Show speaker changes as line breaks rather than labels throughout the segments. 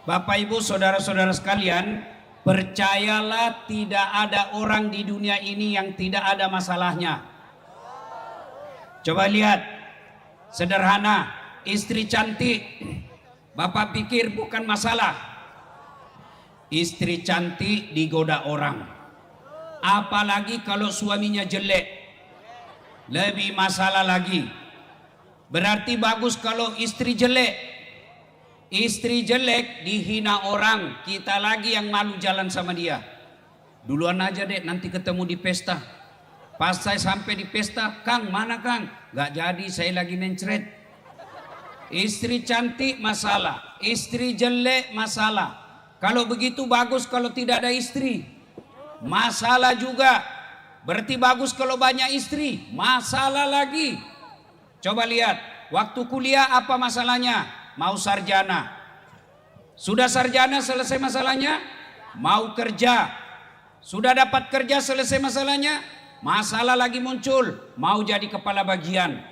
Bapak Ibu saudara-saudara sekalian, percayalah tidak ada orang di dunia ini yang tidak ada masalahnya. Coba lihat, sederhana, istri cantik, Bapak pikir bukan masalah. Istri cantik digoda orang, apalagi kalau suaminya jelek, lebih masalah lagi. Berarti bagus kalau istri jelek. Istri jelek dihina orang, kita lagi yang malu jalan sama dia. Duluan aja deh, nanti ketemu di pesta. Pas saya sampai di pesta, Kang mana Kang? Gak jadi, saya lagi mencret. Istri cantik masalah, istri jelek masalah. Kalau begitu bagus kalau tidak ada istri, masalah juga. Berarti bagus kalau banyak istri, masalah lagi. Coba lihat, waktu kuliah apa masalahnya? Mau sarjana. Sudah sarjana selesai masalahnya? Mau kerja. Sudah dapat kerja selesai masalahnya? Masalah lagi muncul, mau jadi kepala bagian.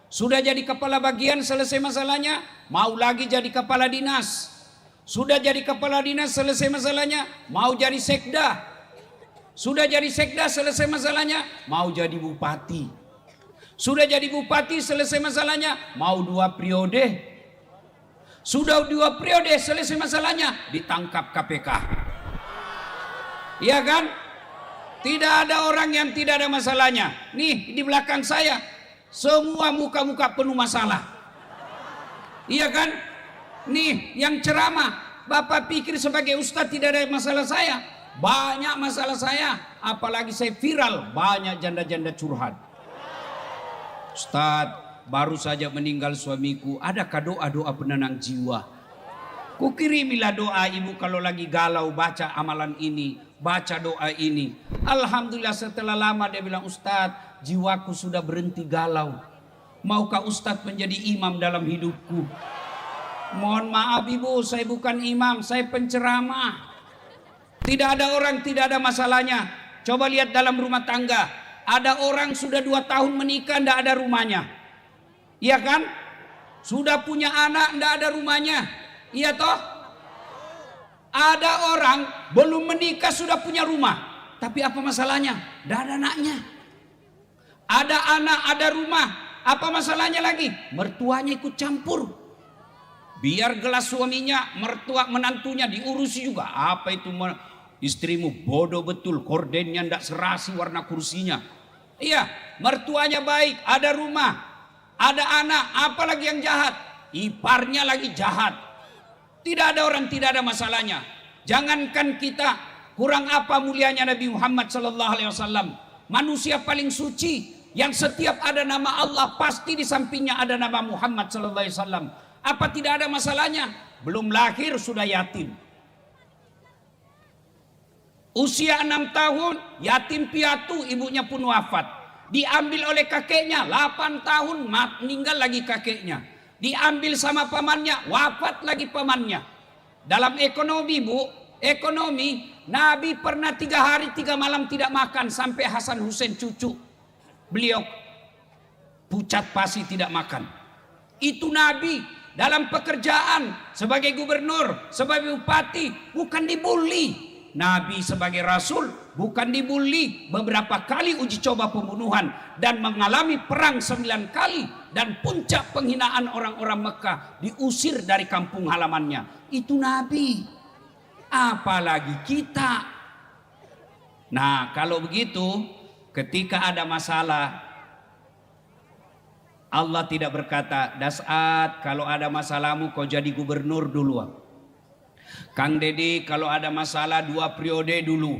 Sudah jadi kepala bagian selesai masalahnya? Mau lagi jadi kepala dinas. Sudah jadi kepala dinas selesai masalahnya? Mau jadi sekda. Sudah jadi sekda selesai masalahnya? Mau jadi bupati. Sudah jadi bupati selesai masalahnya? Mau 2 periode. Sudah 2 periode selesai masalahnya, ditangkap KPK. Iya kan? Tidak ada orang yang tidak ada masalahnya. Nih di belakang saya, semua muka-muka penuh masalah. Iya kan? Nih yang ceramah, Bapak pikir sebagai ustadz tidak ada masalah saya? Banyak masalah saya. Apalagi saya viral, banyak janda-janda curhat. Ustadz, baru saja meninggal suamiku, adakah doa-doa penenang jiwa? Kukirimilah doa ibu kalau lagi galau, baca amalan ini, baca doa ini. Alhamdulillah setelah lama dia bilang, Ustadz, jiwaku sudah berhenti galau. Maukah Ustadz menjadi imam dalam hidupku? Mohon maaf ibu, saya bukan imam, saya penceramah. Tidak ada orang tidak ada masalahnya. Coba lihat dalam rumah tangga, ada orang sudah 2 tahun menikah tidak ada rumahnya. Iya kan? Sudah punya anak tidak ada rumahnya. Iya toh? Ada orang belum menikah sudah punya rumah, tapi apa masalahnya? Tidak ada anaknya. Ada anak, ada rumah, apa masalahnya lagi? Mertuanya ikut campur. Biar gelas suaminya, mertua menantunya diurusi juga. Apa itu istrimu bodoh betul, kordennya tidak serasi warna kursinya. Iya, mertuanya baik, ada rumah, ada anak, apalagi yang jahat? Iparnya lagi jahat. Tidak ada orang tidak ada masalahnya. Jangankan kita, kurang apa mulianya Nabi Muhammad SAW. Manusia paling suci, yang setiap ada nama Allah pasti di sampingnya ada nama Muhammad SAW. Apa tidak ada masalahnya? Belum lahir sudah yatim. Usia 6 tahun, yatim piatu, ibunya pun wafat. Diambil oleh kakeknya, 8 tahun meninggal lagi kakeknya. Diambil sama pamannya, wafat lagi pamannya. Dalam ekonomi bu, ekonomi, Nabi pernah 3 hari 3 malam tidak makan. Sampai Hasan Hussein cucu beliau pucat pasi tidak makan. Itu Nabi dalam pekerjaan sebagai gubernur, sebagai bupati, bukan dibully. Nabi sebagai Rasul bukan dibully, beberapa kali uji coba pembunuhan dan mengalami perang 9 kali, dan puncak penghinaan orang-orang Mekah, diusir dari kampung halamannya. Itu Nabi, apalagi kita. Nah kalau begitu, ketika ada masalah, Allah tidak berkata, Das'at kalau ada masalahmu kau jadi gubernur dulu, Kang Dedi kalau ada masalah 2 periode dulu.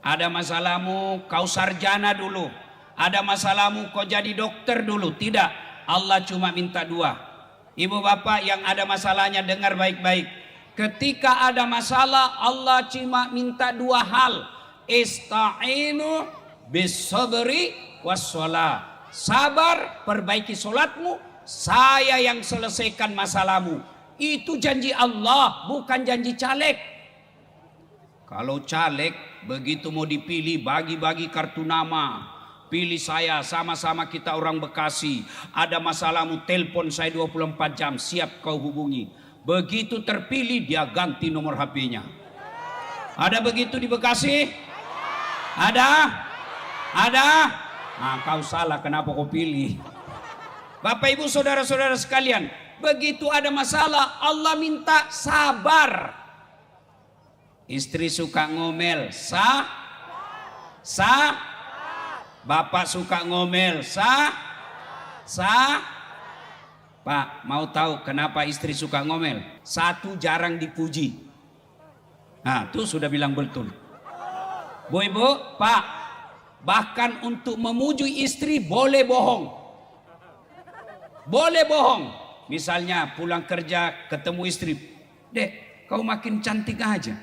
Ada masalahmu kau sarjana dulu. Ada masalahmu kau jadi dokter dulu. Tidak, Allah cuma minta 2. Ibu bapak yang ada masalahnya dengar baik-baik. Ketika ada masalah Allah cuma minta 2 hal. Ista'inu bis-sabri was-shalah. Sabar, perbaiki solatmu, saya yang selesaikan masalahmu. Itu janji Allah, bukan janji caleg. Kalau caleg begitu mau dipilih, bagi-bagi kartu nama. Pilih saya, sama-sama kita orang Bekasi. Ada masalahmu, telepon saya 24 jam, siap kau hubungi. Begitu terpilih dia ganti nomor HP-nya. Ada begitu di Bekasi? Ada? Ada? Nah, kau salah, kenapa kau pilih? Bapak Ibu saudara-saudara sekalian, begitu ada masalah Allah minta sabar. Istri suka ngomel, Bapak suka ngomel, Pak, mau tahu kenapa istri suka ngomel? Satu, jarang dipuji. Nah, itu sudah bilang betul. Bu Ibu, Pak, bahkan untuk memuji istri boleh bohong. Boleh bohong. Misalnya pulang kerja ketemu istri, "Dek, kau makin cantik aja."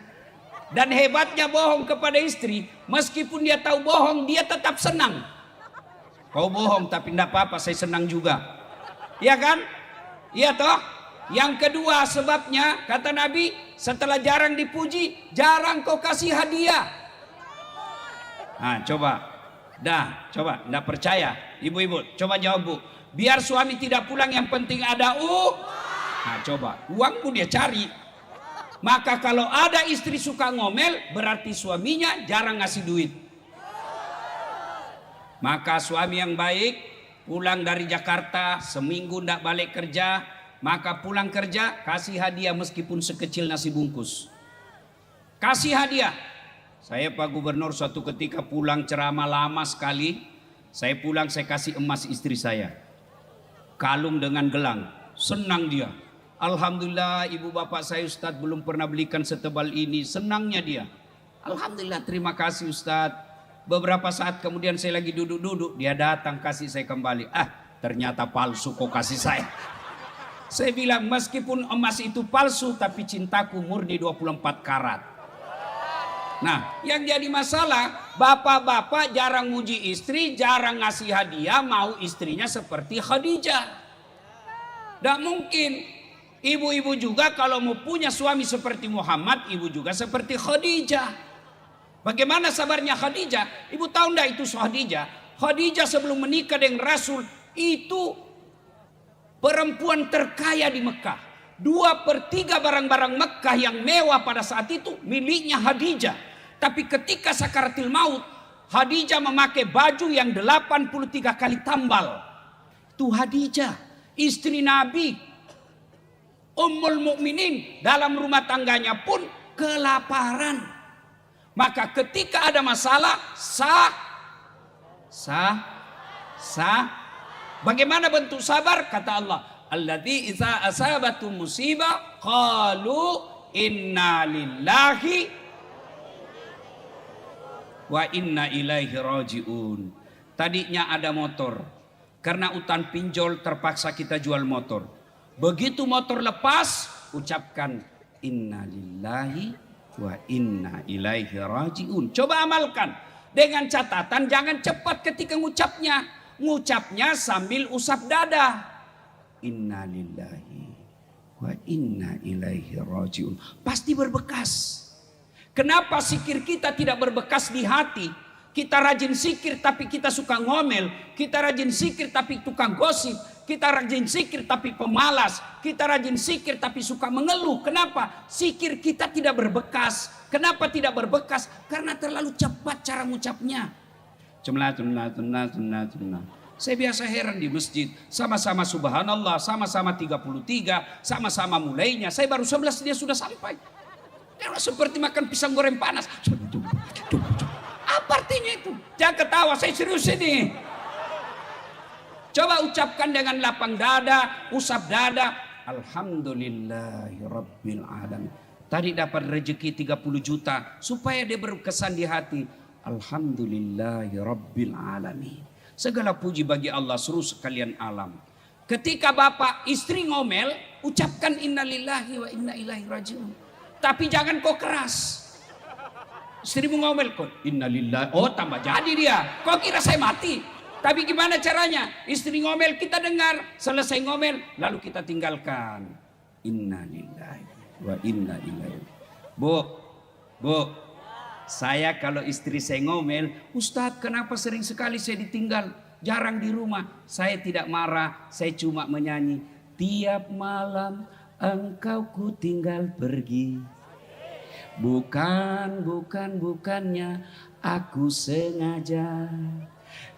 Dan hebatnya bohong kepada istri, meskipun dia tahu bohong, dia tetap senang. Kau bohong tapi tidak apa-apa, saya senang juga. Iya kan? Iya toh? Yang kedua sebabnya, kata Nabi, setelah jarang dipuji, jarang kau kasih hadiah. Nah, coba. Coba. Nggak percaya? Ibu-ibu, coba jawab, Bu. Biar suami tidak pulang, yang penting ada Nah, coba. Uangmu dia cari. Maka kalau ada istri suka ngomel, berarti suaminya jarang ngasih duit. Maka suami yang baik, pulang dari Jakarta, seminggu tidak balik kerja, maka pulang kerja kasih hadiah meskipun sekecil nasi bungkus. Kasih hadiah. Saya Pak Gubernur suatu ketika pulang ceramah lama sekali, saya pulang saya kasih emas istri saya. Kalung dengan gelang, senang dia. Alhamdulillah ibu bapak saya Ustadz belum pernah belikan setebal ini, senangnya dia. Alhamdulillah, terima kasih Ustadz. Beberapa saat kemudian saya lagi duduk-duduk, dia datang kasih saya kembali. Ternyata palsu kok kasih saya. Saya bilang meskipun emas itu palsu, tapi cintaku murni 24 karat. Nah, yang jadi masalah, bapak-bapak jarang muji istri, jarang ngasih hadiah, mau istrinya seperti Khadijah. Tidak mungkin. Ibu-ibu juga kalau mau punya suami seperti Muhammad, ibu juga seperti Khadijah. Bagaimana sabarnya Khadijah? Ibu tahu enggak itu Khadijah? Khadijah sebelum menikah dengan Rasul itu perempuan terkaya di Mekah. 2/3 barang-barang Mekah yang mewah pada saat itu miliknya Khadijah. Tapi ketika sakaratil maut, Khadijah memakai baju yang 83 kali tambal. Itu Khadijah, istri Nabi, Ummul Mukminin, dalam rumah tangganya pun kelaparan. Maka ketika ada masalah, bagaimana bentuk sabar? Kata Allah, alladzi idza asabatu musibah qalu inna lillahi wa inna ilaihi rajiun. Tadinya ada motor, karena hutan pinjol terpaksa kita jual motor. Begitu motor lepas, ucapkan inna lillahi wa inna ilaihi rajiun. Coba amalkan. Dengan catatan jangan cepat ketika ngucapnya. Ngucapnya sambil usap dada. Inna lillahi wa inna ilaihi rajiun. Pasti berbekas. Kenapa zikir kita tidak berbekas di hati? Kita rajin zikir tapi kita suka ngomel. Kita rajin zikir tapi tukang gosip. Kita rajin zikir tapi pemalas. Kita rajin zikir tapi suka mengeluh. Kenapa? Zikir kita tidak berbekas. Kenapa tidak berbekas? Karena terlalu cepat cara mengucapnya. Saya biasa heran di masjid. Sama-sama subhanallah, sama-sama 33, sama-sama mulainya. Saya baru 11 dia sudah sampai. Seperti makan pisang goreng panas. Apa artinya itu? Jangan ketawa, saya serius ini. Coba ucapkan dengan lapang dada, usap dada. Alhamdulillahirabbil alamin. Tadi dapat rezeki 30 juta. Supaya dia berkesan di hati. Alhamdulillahirabbil alamin. Segala puji bagi Allah seluruh sekalian alam. Ketika bapak istri ngomel, ucapkan innalillahi wa inna ilaihi rajiun. Tapi jangan kok keras. Istrimu ngomel kok innalillahi. Oh, tambah jadi dia. Kok kira saya mati? Tapi gimana caranya? Istri ngomel kita dengar, selesai ngomel lalu kita tinggalkan. Innalillahi wa inna ilaihi. Bu, saya kalau istri saya ngomel, Ustadz kenapa sering sekali saya ditinggal? Jarang di rumah. Saya tidak marah, saya cuma menyanyi. Tiap malam engkau ku tinggal pergi. Bukannya aku sengaja.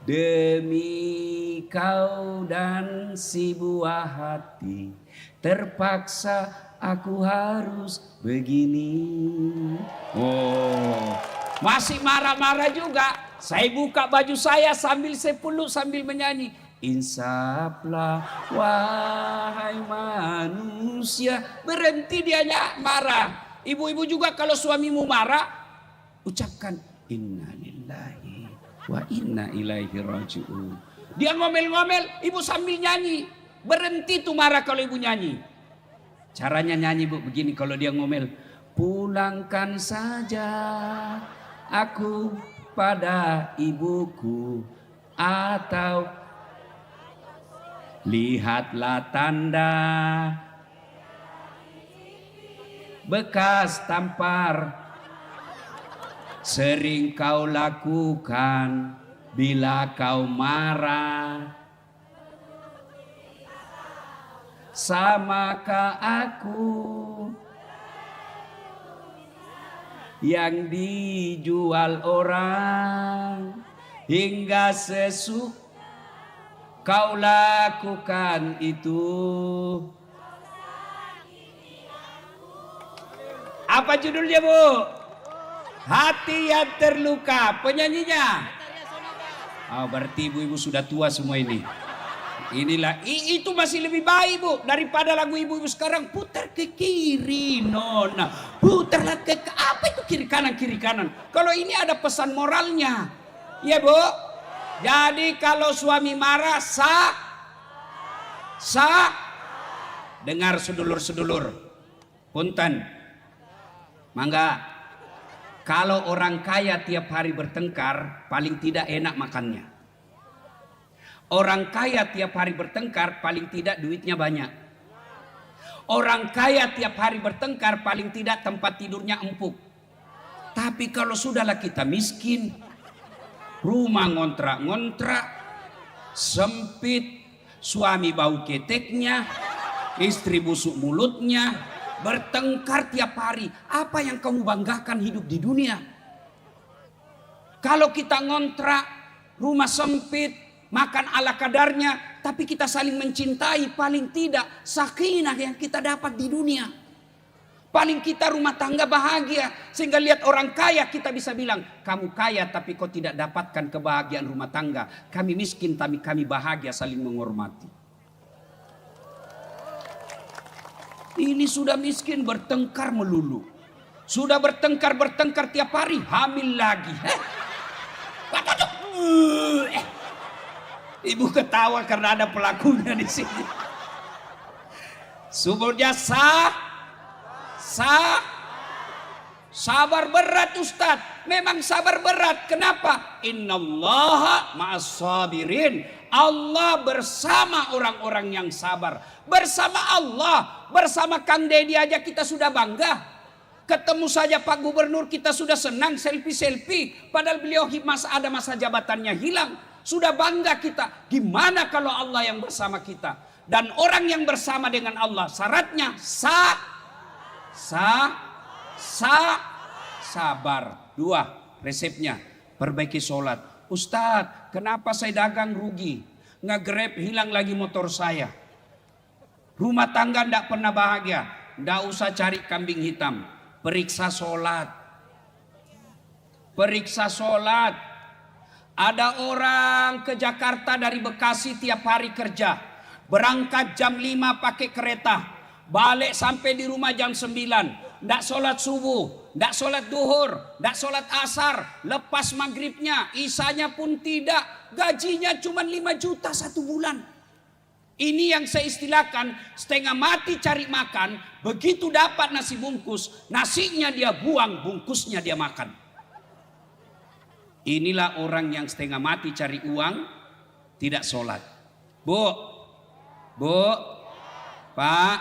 Demi kau dan si buah hati, terpaksa aku harus begini. Oh, masih marah-marah juga. Saya buka baju saya sambil saya peluk sambil menyanyi. Insaflah wahai manusia. Berhenti dia marah. Ibu-ibu juga kalau suamimu marah, ucapkan innalillahi wa inna ilaihi raji'un. Dia ngomel-ngomel, ibu sambil nyanyi. Berhenti tuh marah kalau ibu nyanyi. Caranya nyanyi bu begini kalau dia ngomel. Pulangkan saja aku pada ibuku, atau lihatlah tanda bekas tampar sering kau lakukan bila kau marah. Samakah aku yang dijual orang hingga sesuka kau lakukan itu? Apa judulnya bu? Hati yang terluka. Penyanyinya? Oh, berarti ibu-ibu sudah tua semua ini. Inilah itu masih lebih baik bu daripada lagu ibu-ibu sekarang. Putar ke kiri nona, putarlah ke apa itu kiri kanan. Kalau ini ada pesan moralnya, ya bu. Jadi kalau suami marah dengar sedulur-sedulur, punten, mangga. Kalau orang kaya tiap hari bertengkar, paling tidak enak makannya. Orang kaya tiap hari bertengkar, paling tidak duitnya banyak. Orang kaya tiap hari bertengkar, paling tidak tempat tidurnya empuk. Tapi kalau sudahlah kita miskin, rumah ngontrak-ngontrak, sempit, suami bau keteknya, istri busuk mulutnya, bertengkar tiap hari. Apa yang kamu banggakan hidup di dunia? Kalau kita ngontrak, rumah sempit, makan ala kadarnya, tapi kita saling mencintai, paling tidak sakinah yang kita dapat di dunia. Paling kita rumah tangga bahagia, sehingga lihat orang kaya kita bisa bilang, kamu kaya tapi kau tidak dapatkan kebahagiaan rumah tangga. Kami miskin tapi kami bahagia saling menghormati. Ini sudah miskin bertengkar melulu. Sudah bertengkar tiap hari, hamil lagi. Ibu ketawa karena ada pelakunya di sini. Subulnya sabar berat Ustadz. Memang sabar berat. Kenapa? Innallaha ma'as sabirin. Allah bersama orang-orang yang sabar. Bersama Allah, bersama Kang Deddy aja kita sudah bangga. Ketemu saja Pak Gubernur kita sudah senang selfie. Padahal beliau ada masa jabatannya hilang. Sudah bangga kita. Gimana kalau Allah yang bersama kita? Dan orang yang bersama dengan Allah syaratnya sabar. 2 resepnya. Perbaiki sholat. Ustadz, kenapa saya dagang rugi? Nge-grab hilang lagi motor saya. Rumah tangga ndak pernah bahagia. Ndak usah cari kambing hitam. Periksa sholat. Periksa sholat. Ada orang ke Jakarta dari Bekasi tiap hari kerja. Berangkat jam 5 pakai kereta. Balik sampai di rumah jam 9. Ndak sholat subuh, ndak sholat duhur, ndak sholat asar. Lepas maghribnya, isanya pun tidak. Gajinya cuma 5 juta 1 bulan. Ini yang saya istilahkan setengah mati cari makan. Begitu dapat nasi bungkus, nasinya dia buang, bungkusnya dia makan. Inilah orang yang setengah mati cari uang, tidak sholat. Bu, Pak,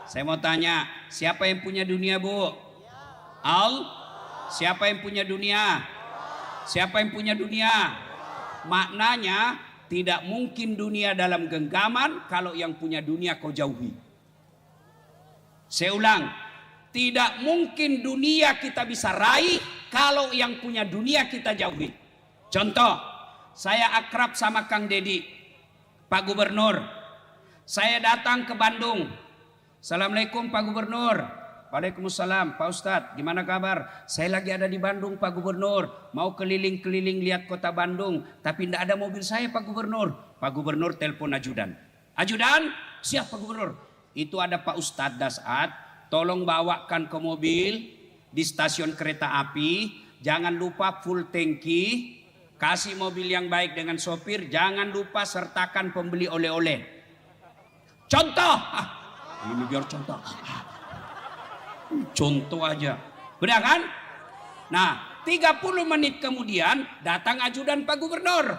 saya mau tanya, siapa yang punya dunia bu? Siapa yang punya dunia? Siapa yang punya dunia? Maknanya tidak mungkin dunia dalam genggaman kalau yang punya dunia kau jauhi. Saya ulang, tidak mungkin dunia kita bisa raih kalau yang punya dunia kita jauhi. Contoh, saya akrab sama Kang Dedi, Pak Gubernur. Saya datang ke Bandung. Assalamualaikum Pak Gubernur. Waalaikumsalam Pak Ustadz, gimana kabar? Saya lagi ada di Bandung Pak Gubernur. Mau keliling-keliling lihat kota Bandung. Tapi tidak ada mobil saya Pak Gubernur. Pak Gubernur telepon ajudan. Ajudan, siap Pak Gubernur. Itu ada Pak Ustadz Dasat. Tolong bawakan ke mobil di stasiun kereta api. Jangan lupa full tangki. Kasih mobil yang baik dengan sopir. Jangan lupa sertakan pembeli oleh-oleh. Contoh. Ini biar contoh. Contoh aja. Benar kan? Nah, 30 menit kemudian datang ajudan Pak Gubernur.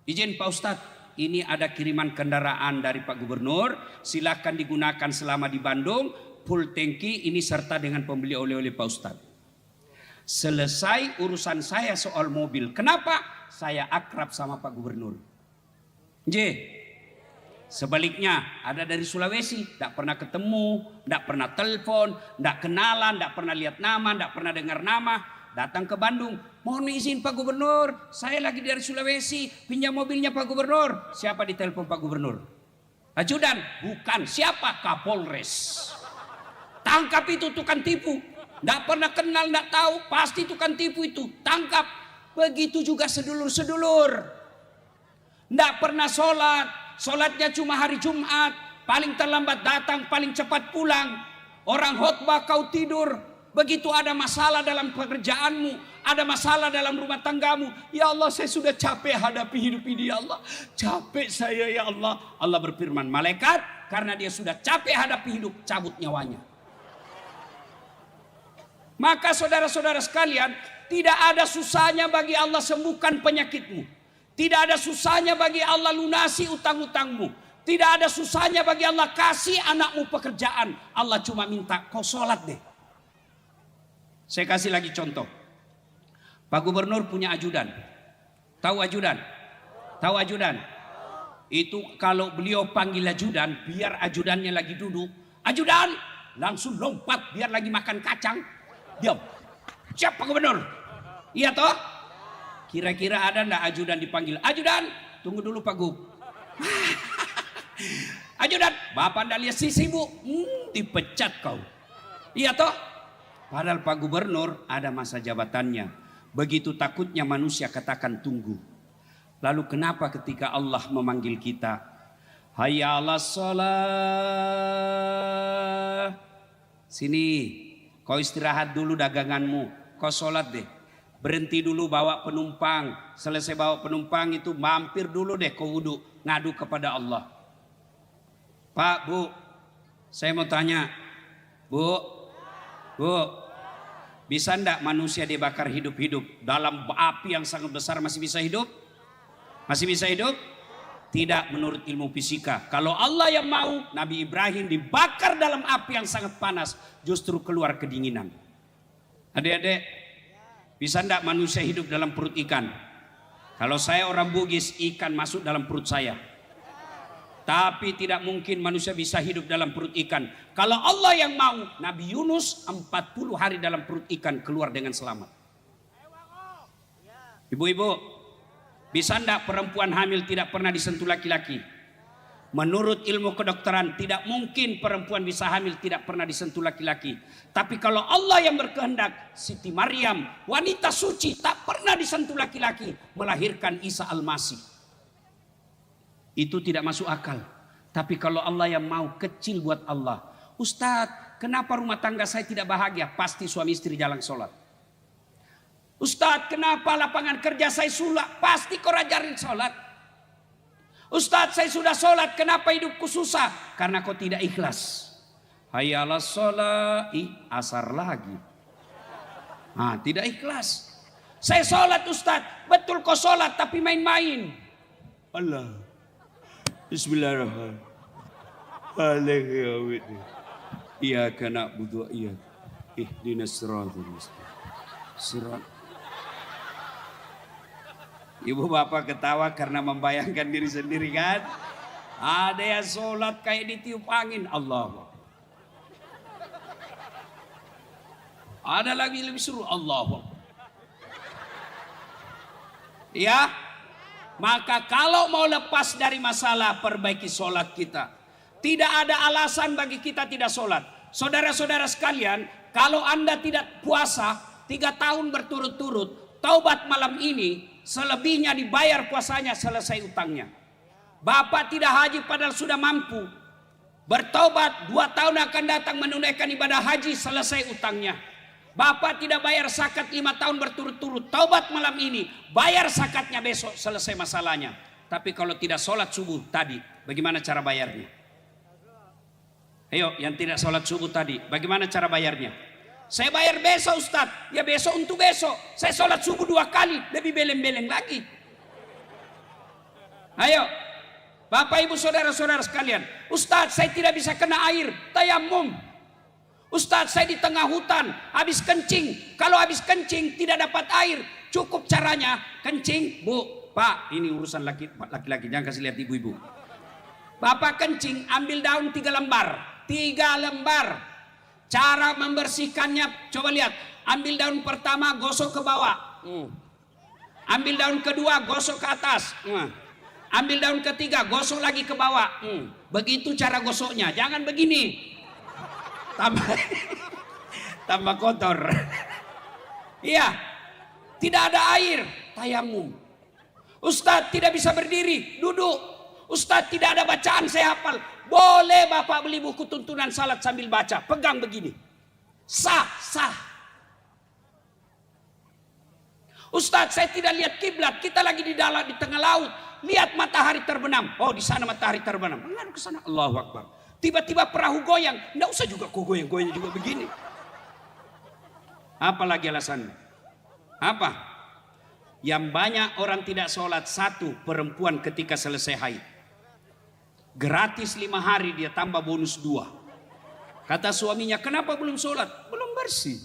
Izin Pak Ustadz, ini ada kiriman kendaraan dari Pak Gubernur. Silakan digunakan selama di Bandung. Full tangki ini serta dengan pembeli oleh-oleh Pak Ustadz. Selesai urusan saya soal mobil. Kenapa? Saya akrab sama Pak Gubernur. J. Sebaliknya ada dari Sulawesi, tidak pernah ketemu, tidak pernah telepon, tidak kenalan, tidak pernah lihat nama, tidak pernah dengar nama. Datang ke Bandung, mohon izin Pak Gubernur, saya lagi dari Sulawesi, pinjam mobilnya Pak Gubernur. Siapa ditelepon Pak Gubernur? Ajudan, bukan. Siapa? Kapolres. Tangkap itu tukang tipu. Tidak pernah kenal, tidak tahu, pasti tukang tipu itu. Tangkap. Begitu juga sedulur-sedulur. Tidak pernah sholat. Sholatnya cuma hari Jumat, paling terlambat datang, paling cepat pulang. Orang khotbah kau tidur. Begitu ada masalah dalam pekerjaanmu, ada masalah dalam rumah tanggamu. Ya Allah, saya sudah capek hadapi hidup ini ya Allah. Capek saya ya Allah. Allah berfirman, malaikat karena dia sudah capek hadapi hidup, cabut nyawanya. Maka saudara-saudara sekalian, tidak ada susahnya bagi Allah sembuhkan penyakitmu. Tidak ada susahnya bagi Allah lunasi utang-utangmu. Tidak ada susahnya bagi Allah kasih anakmu pekerjaan. Allah cuma minta kau sholat deh. Saya kasih lagi contoh. Pak Gubernur punya ajudan. Tahu ajudan? Tahu ajudan? Itu kalau beliau panggil ajudan, biar ajudannya lagi duduk. Ajudan! Langsung lompat biar lagi makan kacang. Diam. Siap Pak Gubernur? Iya toh? Kira-kira ada enggak ajudan dipanggil? Ajudan, tunggu dulu Pak Gub. Ajudan, Bapak enggak lihat sisi Bu? Dipecat kau. Iya toh? Padahal Pak Gubernur ada masa jabatannya. Begitu takutnya manusia katakan tunggu. Lalu kenapa ketika Allah memanggil kita? Hayya 'alas shalah. Sini, kau istirahat dulu daganganmu. Kau sholat deh. Berhenti dulu bawa penumpang. Selesai bawa penumpang itu mampir dulu deh kau wudhu. Ngadu kepada Allah. Pak, Bu, saya mau tanya. Bu, bisa enggak manusia dibakar hidup-hidup? Dalam api yang sangat besar masih bisa hidup? Masih bisa hidup? Tidak menurut ilmu fisika. Kalau Allah yang mau, Nabi Ibrahim dibakar dalam api yang sangat panas. Justru keluar kedinginan. Adik-adik, bisa enggak manusia hidup dalam perut ikan? Kalau saya orang Bugis, ikan masuk dalam perut saya. Tapi tidak mungkin manusia bisa hidup dalam perut ikan. Kalau Allah yang mau, Nabi Yunus 40 hari dalam perut ikan keluar dengan selamat. Ibu-ibu, bisa enggak perempuan hamil tidak pernah disentuh laki-laki? Menurut ilmu kedokteran tidak mungkin perempuan bisa hamil tidak pernah disentuh laki-laki. Tapi kalau Allah yang berkehendak, Siti Maryam wanita suci tak pernah disentuh laki-laki melahirkan Isa Al-Masih. Itu tidak masuk akal. Tapi kalau Allah yang mau, kecil buat Allah. Ustadz, kenapa rumah tangga saya tidak bahagia? Pasti suami istri jarang sholat. Ustadz, kenapa lapangan kerja saya sulak? Pasti kau ajarin sholat. Ustadz, saya sudah sholat, kenapa hidupku susah? Karena kau tidak ikhlas. Hayya 'alas shalah, asar lagi. Tidak ikhlas. Saya sholat Ustadz, betul kau sholat tapi main-main. Allah. Bismillahirrahmanirrahim. Iyyaka na'budu wa iyyaka ihdinas siratal mustaqim. Ibu bapak ketawa karena membayangkan diri sendiri kan. Ada yang sholat kayak ditiup angin. Allah. Ada lagi lebih seru. Allahu Akbar. Ya, maka kalau mau lepas dari masalah, perbaiki sholat kita. Tidak ada alasan bagi kita tidak sholat. Saudara-saudara sekalian, kalau Anda tidak puasa 3 tahun berturut-turut, taubat malam ini, selebihnya dibayar puasanya, selesai utangnya. Bapak tidak haji padahal sudah mampu. Bertobat 2 tahun akan datang menunaikan ibadah haji, selesai utangnya. Bapak tidak bayar zakat 5 tahun berturut-turut, taubat malam ini, bayar zakatnya besok, selesai masalahnya. Tapi kalau tidak sholat subuh tadi, bagaimana cara bayarnya? Ayo, yang tidak sholat subuh tadi, bagaimana cara bayarnya? Saya bayar besok Ustadz, ya besok untuk besok. Saya sholat subuh 2 kali, lebih beleng-beleng lagi. Ayo, Bapak Ibu Saudara-saudara sekalian, Ustadz saya tidak bisa kena air, tayamum. Ustadz saya di tengah hutan, habis kencing. Kalau habis kencing tidak dapat air, cukup caranya kencing. Bu, Pak, ini urusan laki-laki, jangan kasih lihat ibu-ibu. Bapak kencing, ambil daun 3 lembar. 3 lembar. Cara membersihkannya, coba lihat. Ambil daun pertama, gosok ke bawah. Ambil daun kedua, gosok ke atas. Ambil daun ketiga, gosok lagi ke bawah. Begitu cara gosoknya, jangan begini. Tambah kotor. Iya, tidak ada air, tayamum. Ustadz tidak bisa berdiri, duduk. Ustadz tidak ada bacaan, saya hafal. Boleh Bapak beli buku tuntunan salat sambil baca, pegang begini. Sah. Ustadz saya tidak lihat kiblat, kita lagi di dalam di tengah laut, lihat matahari terbenam. Oh di sana matahari terbenam, lalu ke sana. Allahu Akbar. Tiba-tiba perahu goyang, enggak usah juga kok goyang-goyang juga begini. Apa lagi alasannya? Apa? Yang banyak orang tidak sholat, 1, perempuan ketika selesai haid. Gratis 5 hari dia tambah bonus 2. Kata suaminya, kenapa belum sholat? Belum bersih.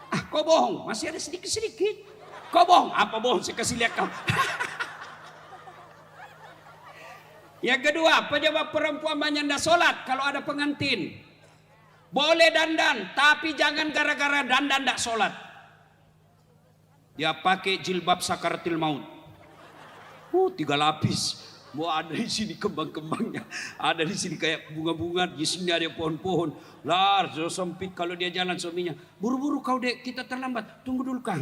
Ah kau bohong, masih ada sedikit-sedikit. Kau bohong, apa bohong? Saya kasih lihat kau. Yang kedua, penyebab perempuan banyak tidak sholat kalau ada pengantin. Boleh dandan, tapi jangan gara-gara dandan tidak sholat. Dia pakai jilbab sakaratil maut. 3 lapis. Mau ada di sini kembang-kembangnya, ada di sini kayak bunga-bunga, di sini ada pohon-pohon. Lar, so sempit kalau dia jalan suaminya. Buru-buru kau dek, kita terlambat. Tunggu dulu Kang.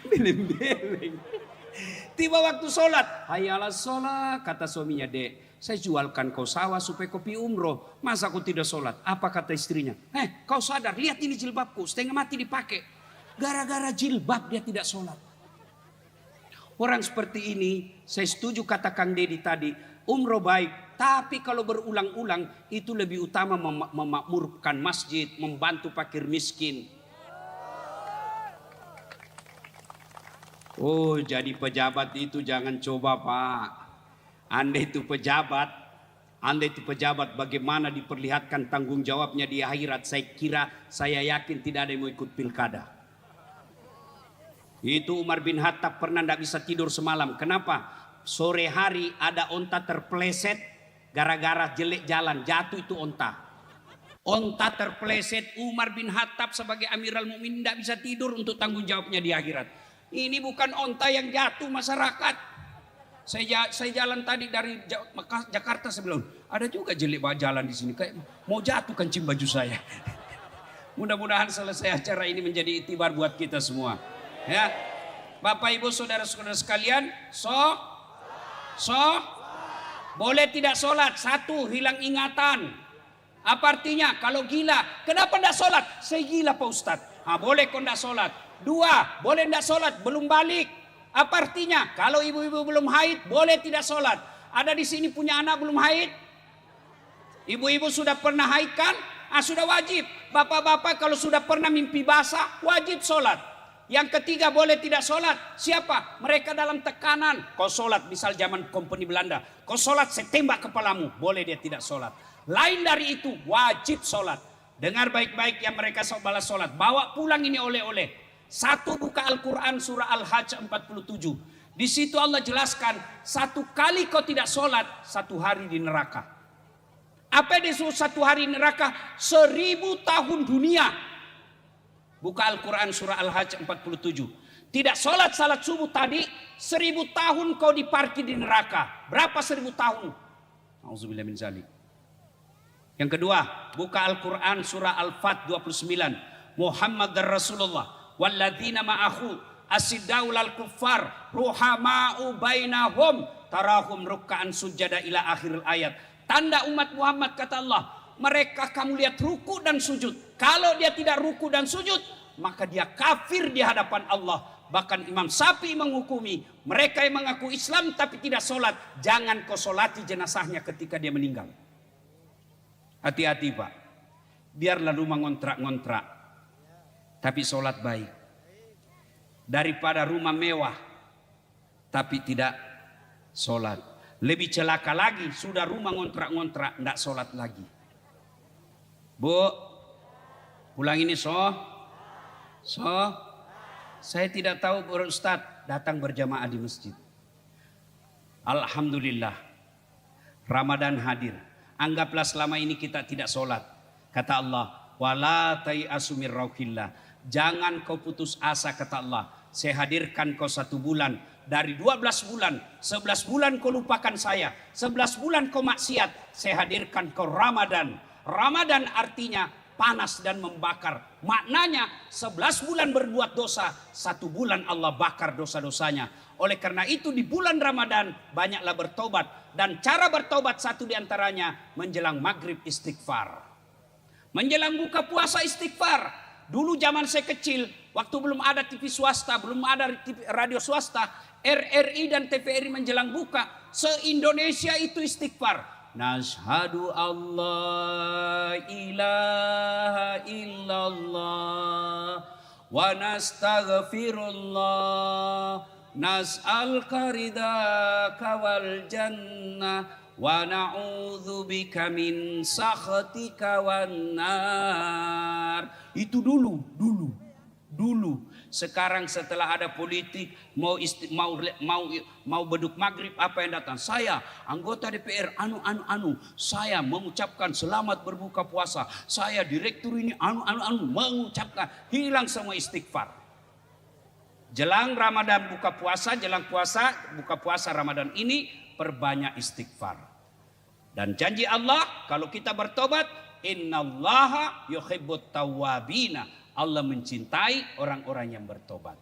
Beleng-beleng. Tiba waktu sholat, hayalah sholat, kata suaminya, dek, saya jualkan kau sawah supaya kau pergi umroh. Masa kau tidak sholat? Apa kata istrinya? Kau sadar, lihat ini jilbabku, setengah mati dipakai. Gara-gara jilbab dia tidak sholat. Orang seperti ini, saya setuju kata Kang Dedi tadi, umroh baik. Tapi kalau berulang-ulang, itu lebih utama memakmurkan masjid, membantu fakir miskin. Oh, jadi pejabat itu jangan coba Pak. Anda itu pejabat bagaimana diperlihatkan tanggung jawabnya di akhirat. Saya yakin tidak ada yang mau ikut pilkada. Itu Umar bin Khattab pernah tidak bisa tidur semalam. Kenapa? Sore hari ada onta terpleset gara-gara jelek jalan, jatuh itu onta. Onta terpleset, Umar bin Khattab sebagai Amirul Mukminin tidak bisa tidur untuk tanggung jawabnya di akhirat. Ini bukan onta yang jatuh masyarakat. Saya jalan tadi dari Jakarta sebelum. Ada juga jelek jalan di sini. Kayak mau jatuh kancing baju saya. Mudah-mudahan selesai acara ini menjadi itibar buat kita semua. Ya, Bapak Ibu Saudara-saudara sekalian, boleh tidak sholat. 1, hilang ingatan. Apa artinya? Kalau gila, kenapa tidak sholat? Saya gila Pak Ustadz. Boleh kok tidak sholat. 2, boleh tidak sholat, belum balik. Apa artinya? Kalau ibu-ibu belum haid, boleh tidak sholat. Ada di sini punya anak belum haid? Ibu-ibu sudah pernah haid kan? Sudah wajib. Bapak-bapak kalau sudah pernah mimpi basah, wajib sholat. Yang ketiga, boleh tidak sholat. Siapa? Mereka dalam tekanan. Kau sholat, misal zaman kompeni Belanda. Kau sholat, saya tembak kepalamu. Boleh dia tidak sholat. Lain dari itu, wajib sholat. Dengar baik-baik yang mereka balas sholat. Bawa pulang ini oleh-oleh. 1, buka Al-Quran surah Al-Hajj 47. Di situ Allah jelaskan, 1 kali kau tidak sholat, 1 hari di neraka. Apa dia suruh 1 hari neraka? 1000 tahun dunia. Buka Al-Quran surah Al-Hajj 47. Tidak salat subuh tadi 1000 tahun kau diparkir di neraka. Berapa 1000 tahun? Auzubillah min zalik. Yang kedua, buka Al-Quran surah Al-Fat 29. Muhammad dan Rasulullah walladzina ma'ahu asiddaul al-kuffar ruhama'u bainahum tarahum ruk'an sujada ila akhir ayat. Tanda umat Muhammad kata Allah, mereka kamu lihat ruku dan sujud. Kalau dia tidak ruku dan sujud, maka dia kafir di hadapan Allah. Bahkan Imam Syafi'i menghukumi mereka yang mengaku Islam tapi tidak sholat, jangan kau sholati jenazahnya ketika dia meninggal. Hati-hati Pak, biarlah rumah ngontrak-ngontrak tapi sholat baik, daripada rumah mewah tapi tidak sholat. Lebih celaka lagi, sudah rumah ngontrak-ngontrak tidak sholat lagi. Bu, pulang ini saya tidak tahu Ustadz datang berjamaah di masjid. Alhamdulillah, Ramadan hadir. Anggaplah selama ini kita tidak sholat. Kata Allah, wala tai'asu mir rauhillah. Jangan kau putus asa, kata Allah. Saya hadirkan kau 1 bulan. Dari 12 bulan, 11 bulan kau lupakan saya, 11 bulan kau maksiat, saya hadirkan kau Ramadan. Ramadan artinya panas dan membakar. Maknanya 11 bulan berbuat dosa, 1 bulan Allah bakar dosa-dosanya. Oleh karena itu di bulan Ramadan banyaklah bertobat. Dan cara bertobat satu diantaranya menjelang maghrib istighfar. Menjelang buka puasa istighfar. Dulu zaman saya kecil, waktu belum ada TV swasta, belum ada radio swasta, RRI dan TVRI menjelang buka, se-Indonesia itu istighfar. Nashhadu Allah ilaha illallah wa nastaghfirullah nas'alka ridaka wal jannah wa na'udzubika min sakhatika wan nar. Itu dulu. Sekarang setelah ada politik mau beduk maghrib, apa yang datang? Saya anggota DPR saya mengucapkan selamat berbuka puasa. Saya direktur ini mengucapkan, hilang semua istighfar. Jelang Ramadan buka puasa, buka puasa Ramadan ini perbanyak istighfar. Dan janji Allah kalau kita bertobat, innallaha yuhibbut tawwabina. Allah mencintai orang-orang yang bertobat.